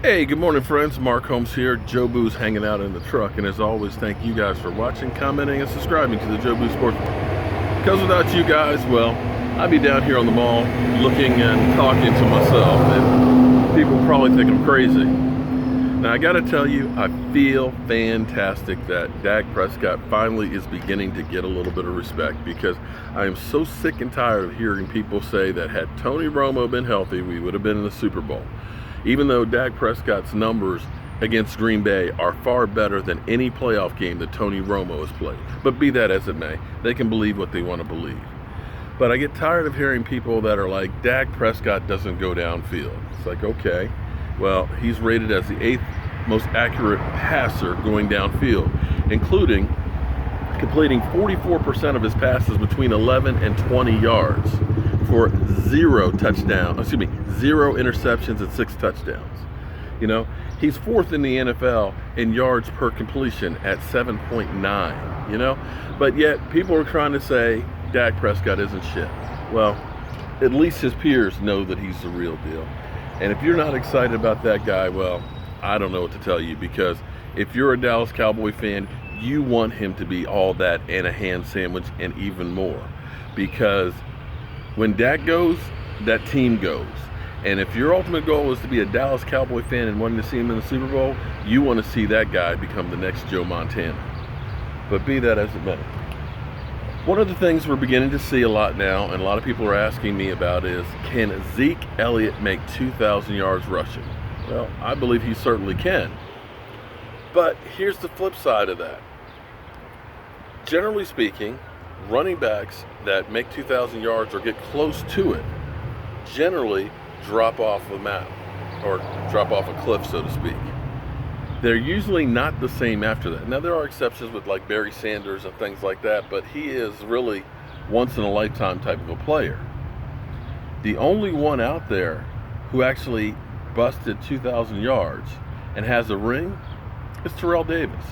Hey, good morning, friends. Mark Holmes here. Joe Boo's hanging out in the truck. And as always, thank you guys for watching, commenting, and subscribing to the Joe Boo Sports. Because without you guys, well, I'd be down here on the mall looking and talking to myself. And people probably think I'm crazy. Now, I got to tell you, I feel fantastic that Dak Prescott finally is beginning to get a little bit of respect, because I am so sick and tired of hearing people say that had Tony Romo been healthy, we would have been in the Super Bowl. Even though Dak Prescott's numbers against Green Bay are far better than any playoff game that Tony Romo has played. But be that as it may, they can believe what they want to believe. But I get tired of hearing people that are like, Dak Prescott doesn't go downfield. It's like, okay, well, he's rated as the 8th most accurate passer going downfield, including completing 44% of his passes between 11 and 20 yards for zero interceptions and 6 touchdowns. You know, he's 4th in the NFL in yards per completion at 7.9, you know, but yet people are trying to say Dak Prescott isn't shit. Well, at least his peers know that he's the real deal. And if you're not excited about that guy, well, I don't know what to tell you, because if you're a Dallas Cowboy fan, you want him to be all that and a ham sandwich and even more, because when Dak goes, that team goes. And if your ultimate goal is to be a Dallas Cowboy fan and wanting to see him in the Super Bowl, you want to see that guy become the next Joe Montana. But be that as it may, one of the things we're beginning to see a lot now, and a lot of people are asking me about, is can Zeke Elliot make 2,000 yards rushing? Well, I believe he certainly can. But here's the flip side of that. Generally speaking, running backs that make 2,000 yards or get close to it generally drop off the map, or drop off a cliff, so to speak. They're usually not the same after that. Now, there are exceptions with like Barry Sanders and things like that, but he is really once in a lifetime type of a player. The only one out there who actually busted 2,000 yards and has a ring is Terrell Davis.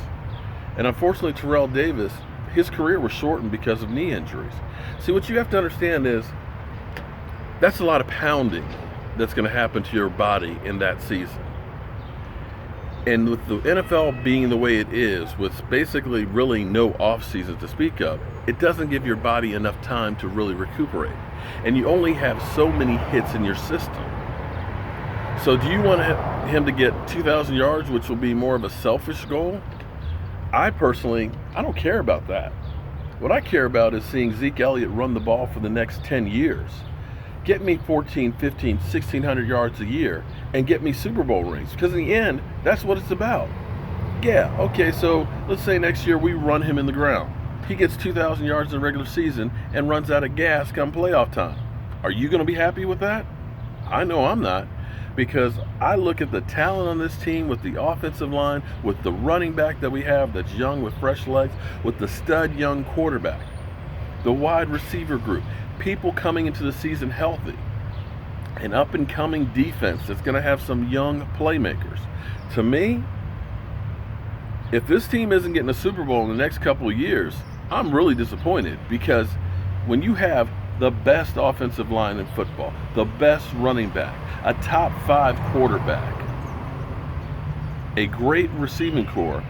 And unfortunately, Terrell Davis, his career was shortened because of knee injuries. See, what you have to understand is that's a lot of pounding that's going to happen to your body in that season. And with the NFL being the way it is, with basically really no off season to speak of, it doesn't give your body enough time to really recuperate. And you only have so many hits in your system. So do you want him to get 2,000 yards, which will be more of a selfish goal? I don't care about that. What I care about is seeing Zeke Elliott run the ball for the next 10 years. Get me 14, 15, 1,600 yards a year and get me Super Bowl rings. Because in the end, that's what it's about. Yeah, okay, so let's say next year we run him in the ground. He gets 2,000 yards in the regular season and runs out of gas come playoff time. Are you going to be happy with that? I know I'm not. Because I look at the talent on this team, with the offensive line, with the running back that we have that's young with fresh legs, with the stud young quarterback, the wide receiver group, people coming into the season healthy, an up-and-coming defense that's going to have some young playmakers. To me, if this team isn't getting a Super Bowl in the next couple of years, I'm really disappointed, because when you have the best offensive line in football, the best running back, a top 5 quarterback, a great receiving core,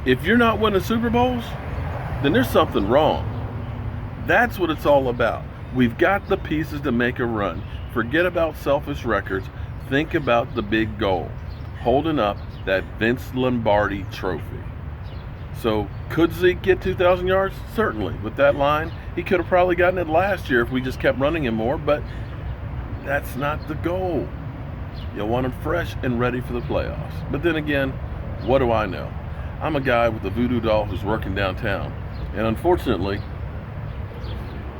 if you're not winning Super Bowls, then there's something wrong. That's what it's all about. We've got the pieces to make a run. Forget about selfish records. Think about the big goal, holding up that Vince Lombardi trophy. So could Zeke get 2,000 yards? Certainly. With that line, he could have probably gotten it last year if we just kept running him more, but that's not the goal. You want him fresh and ready for the playoffs. But then again, what do I know? I'm a guy with a voodoo doll who's working downtown. And unfortunately,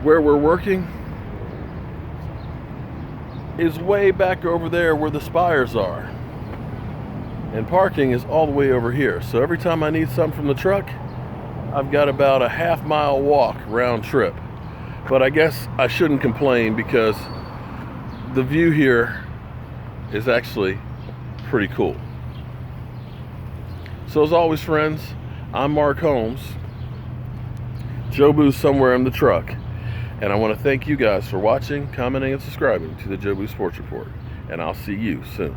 where we're working is way back over there where the spires are. And parking is all the way over here. So every time I need something from the truck, I've got about a half-mile walk round trip. But I guess I shouldn't complain, because the view here is actually pretty cool. So as always, friends, I'm Mark Holmes. Joe Boo's somewhere in the truck. And I want to thank you guys for watching, commenting, and subscribing to the Joe Boo Sports Report. And I'll see you soon.